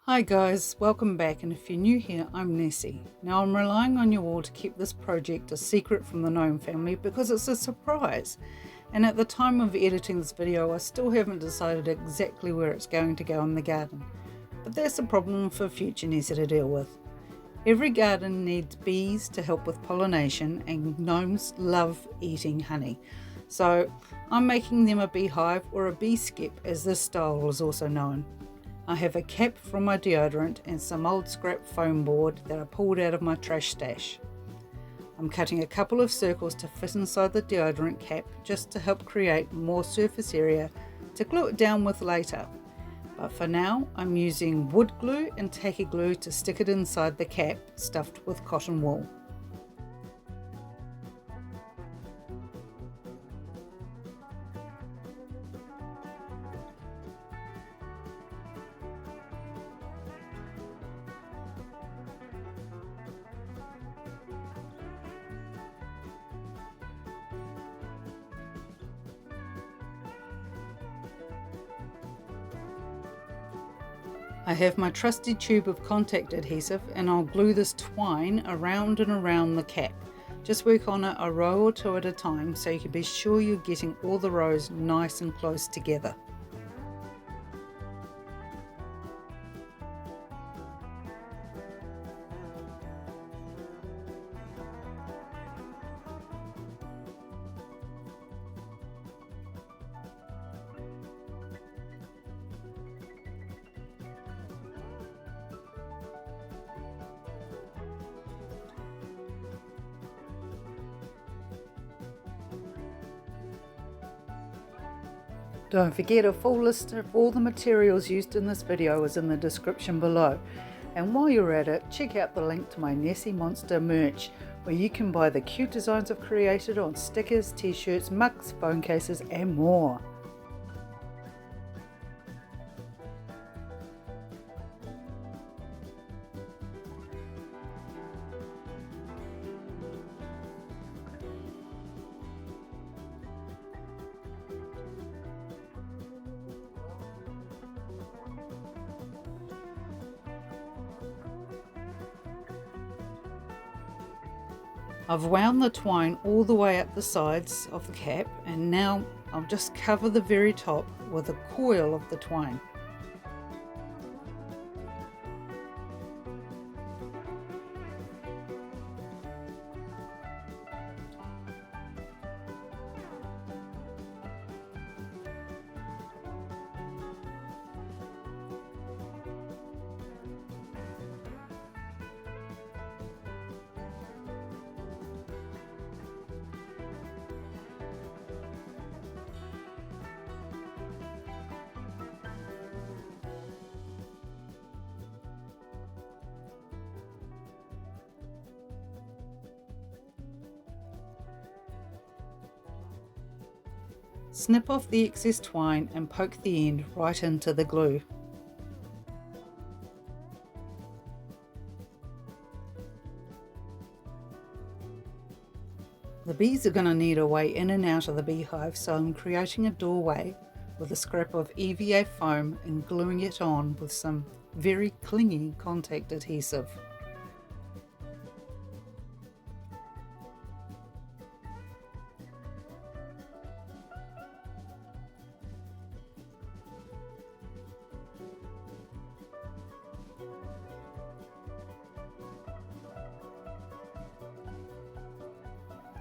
Hi guys, welcome back, and if you're new here, I'm Nessie. Now I'm relying on you all to keep this project a secret from the Gnome family because it's a surprise, and at the time of editing this video I still haven't decided exactly where it's going to go in the garden, but that's a problem for future Nessie to deal with. Every garden needs bees to help with pollination, and gnomes love eating honey, so I'm making them a beehive, or a bee skep as this style is also known. I have a cap from my deodorant and some old scrap foam board that I pulled out of my trash stash. I'm cutting a couple of circles to fit inside the deodorant cap just to help create more surface area to glue it down with later. But for now I'm using wood glue and tacky glue to stick it inside the cap stuffed with cotton wool. I have my trusty tube of contact adhesive, and I'll glue this twine around and around the cap. Just work on it a row or two at a time so you can be sure you're getting all the rows nice and close together. Don't forget, a full list of all the materials used in this video is in the description below. And while you're at it, check out the link to my Nessie Monster merch, where you can buy the cute designs I've created on stickers, t-shirts, mugs, phone cases and more. I've wound the twine all the way up the sides of the cap, and now I'll just cover the very top with a coil of the twine. Snip off the excess twine and poke the end right into the glue. The bees are going to need a way in and out of the beehive, so I'm creating a doorway with a scrap of EVA foam and gluing it on with some very clingy contact adhesive.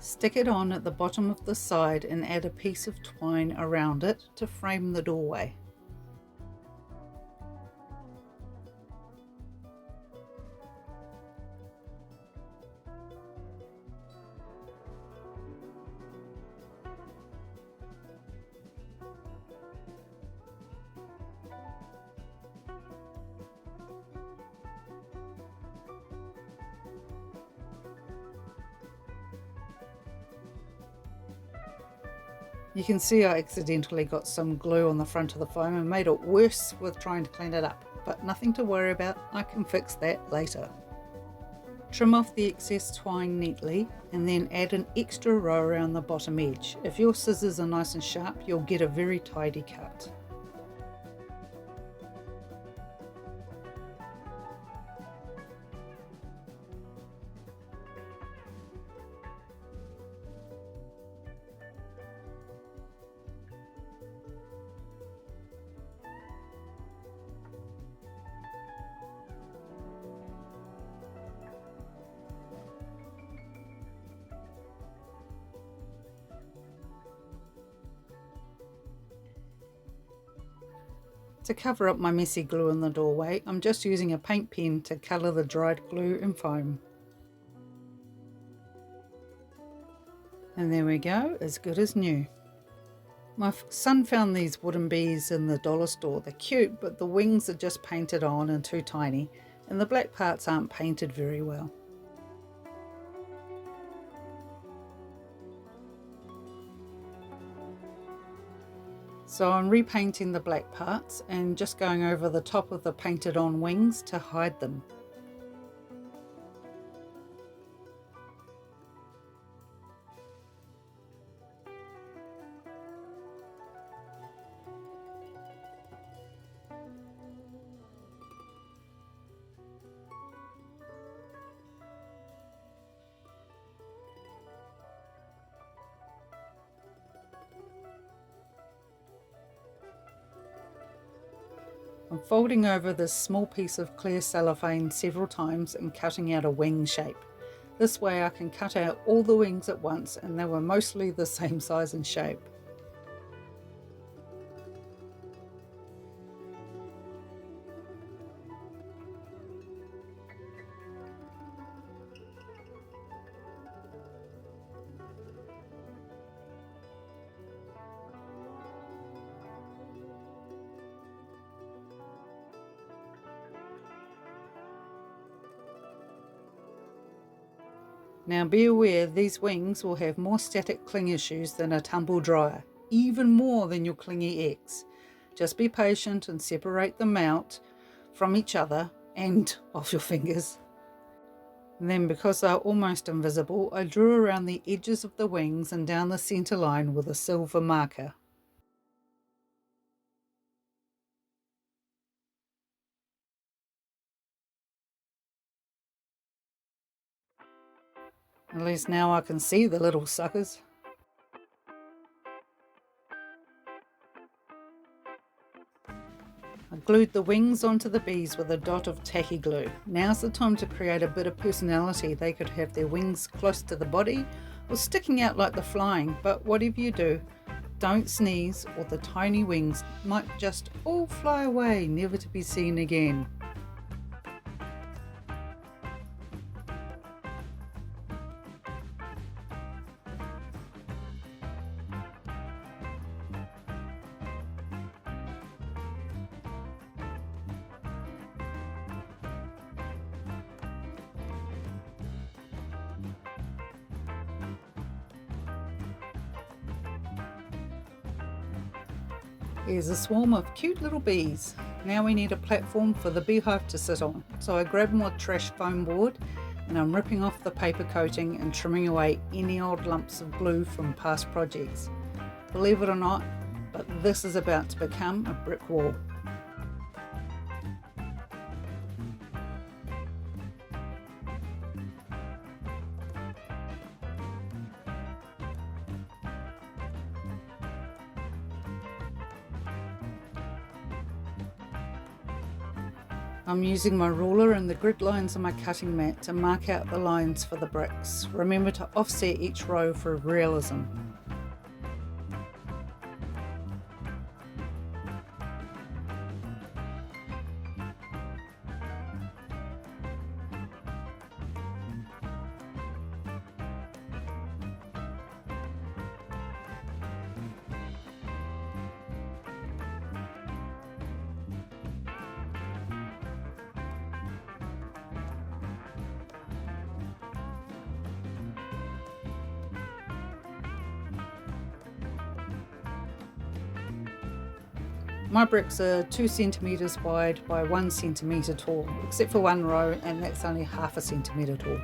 Stick it on at the bottom of the side and add a piece of twine around it to frame the doorway. You can see I accidentally got some glue on the front of the foam and made it worse with trying to clean it up, but nothing to worry about, I can fix that later. Trim off the excess twine neatly and then add an extra row around the bottom edge. If your scissors are nice and sharp, you'll get a very tidy cut. To cover up my messy glue in the doorway, I'm just using a paint pen to colour the dried glue and foam. And there we go, as good as new. My son found these wooden bees in the dollar store. They're cute, but the wings are just painted on and too tiny, and the black parts aren't painted very well. So I'm repainting the black parts and just going over the top of the painted on wings to hide them. I'm folding over this small piece of clear cellophane several times and cutting out a wing shape. This way I can cut out all the wings at once, and they were mostly the same size and shape. Now be aware, these wings will have more static cling issues than a tumble dryer, even more than your clingy ex. Just be patient and separate them out from each other and off your fingers. And then, because they're almost invisible, I drew around the edges of the wings and down the centre line with a silver marker. At least now I can see the little suckers. I glued the wings onto the bees with a dot of tacky glue. Now's the time to create a bit of personality. They could have their wings close to the body or sticking out like they're flying, but whatever you do, don't sneeze or the tiny wings might just all fly away, never to be seen again. Here's a swarm of cute little bees. Now we need a platform for the beehive to sit on. So I grabbed my trash foam board and I'm ripping off the paper coating and trimming away any old lumps of glue from past projects. Believe it or not, but this is about to become a brick wall. I'm using my ruler and the grid lines on my cutting mat to mark out the lines for the bricks. Remember to offset each row for realism. My bricks are 2 centimetres wide by 1 centimetre tall, except for one row, and that's only half a centimetre tall.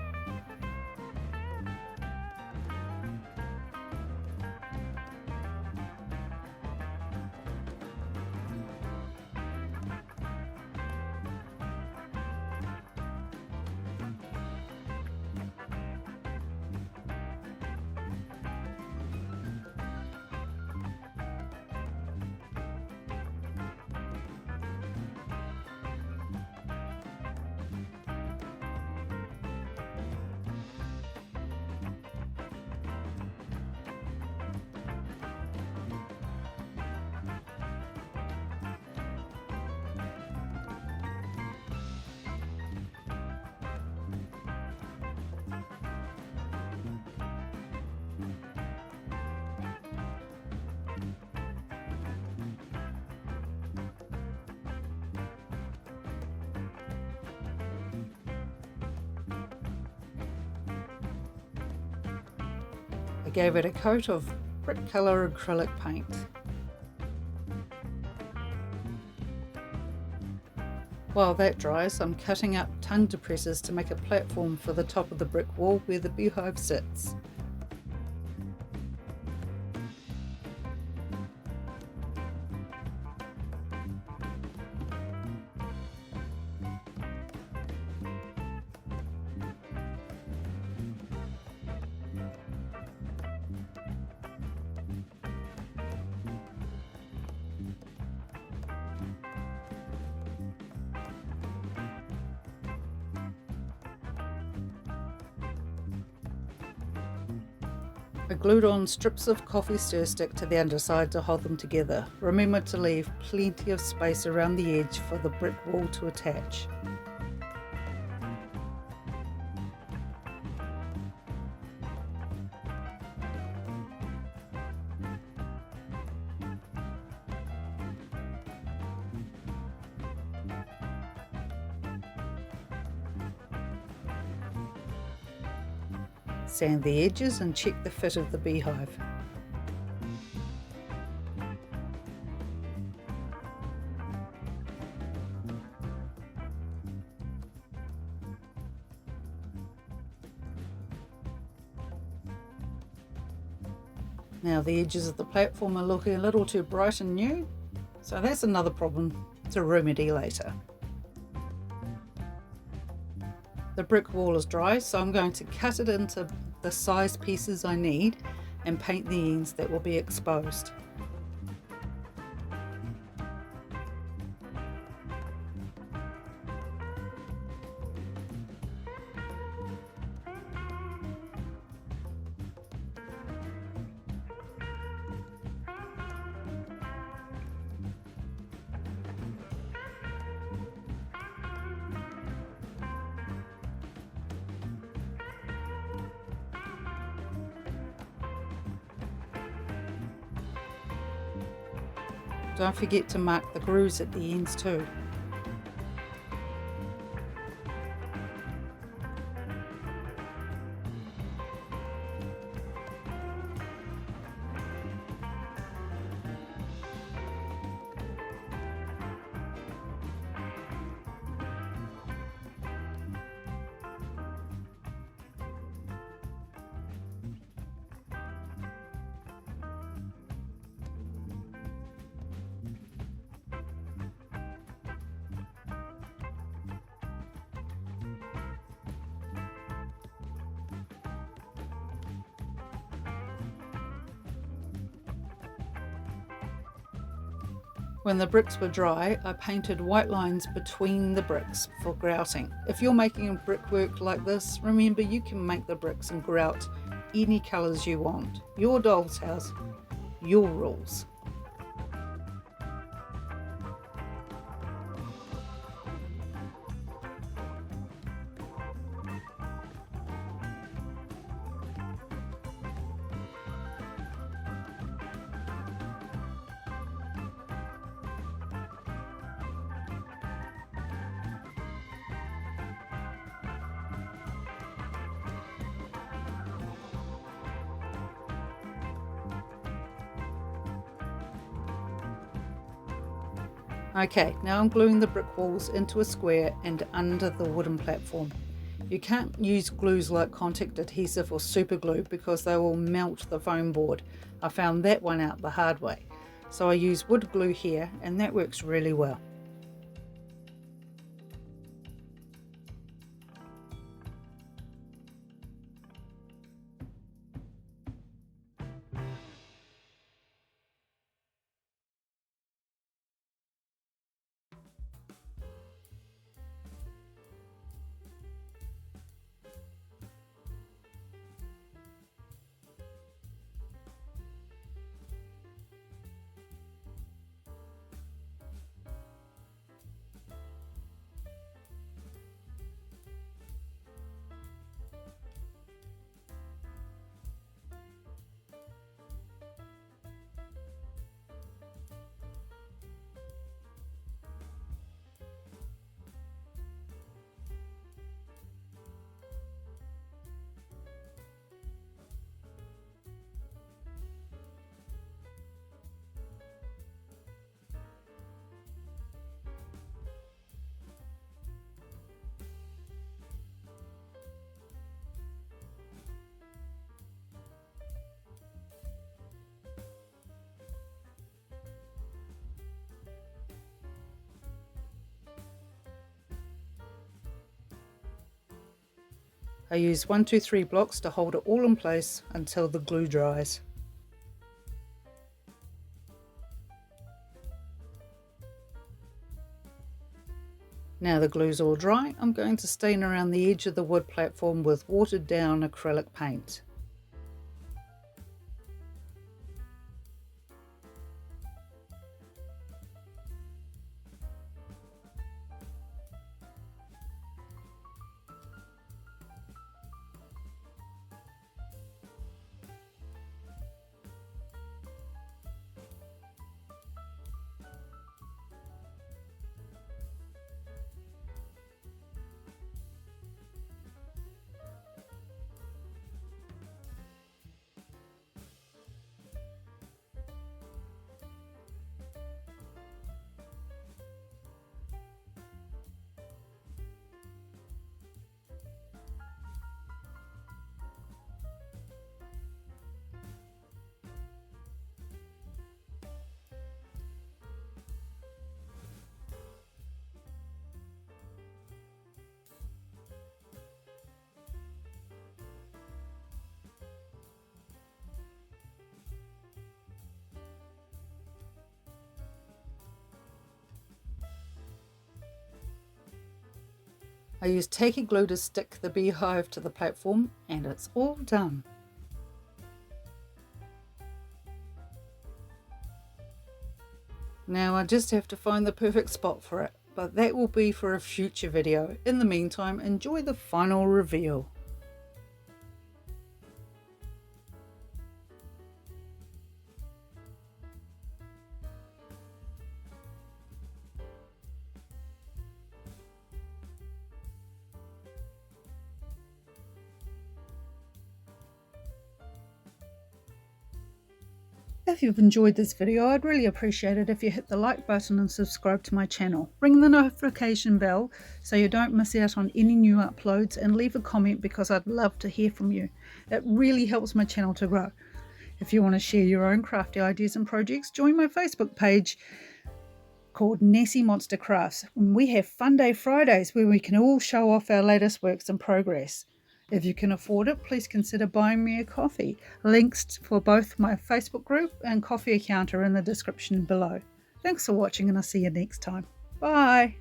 gave it a coat of brick colour acrylic paint. While that dries, I'm cutting up tongue depressors to make a platform for the top of the brick wall where the beehive sits. I glued on strips of coffee stir stick to the underside to hold them together. Remember to leave plenty of space around the edge for the brick wall to attach. Sand the edges and check the fit of the beehive. Now the edges of the platform are looking a little too bright and new, so that's another problem to remedy later. The brick wall is dry, so I'm going to cut it into the size pieces I need and paint the ends that will be exposed. Don't forget to mark the grooves at the ends too. When the bricks were dry, I painted white lines between the bricks for grouting. If you're making a brickwork like this, remember you can make the bricks and grout any colours you want. Your doll's house, your rules. Okay, now I'm gluing the brick walls into a square and under the wooden platform. You can't use glues like contact adhesive or super glue because they will melt the foam board. I found that one out the hard way. So I use wood glue here and that works really well. I use 1, 2, 3 blocks to hold it all in place until the glue dries. Now the glue's all dry, I'm going to stain around the edge of the wood platform with watered down acrylic paint. I use Tacky glue to stick the beehive to the platform, and it's all done. Now I just have to find the perfect spot for it, but that will be for a future video. In the meantime, enjoy the final reveal. If you've enjoyed this video, I'd really appreciate it if you hit the like button and subscribe to my channel. Ring the notification bell so you don't miss out on any new uploads, and leave a comment because I'd love to hear from you. It really helps my channel to grow. If you want to share your own crafty ideas and projects, join my Facebook page called Nessie Monster Crafts. We have Fun Day Fridays where we can all show off our latest works in progress. If you can afford it, please consider buying me a coffee. Links for both my Facebook group and coffee account are in the description below. Thanks for watching, and I'll see you next time. Bye!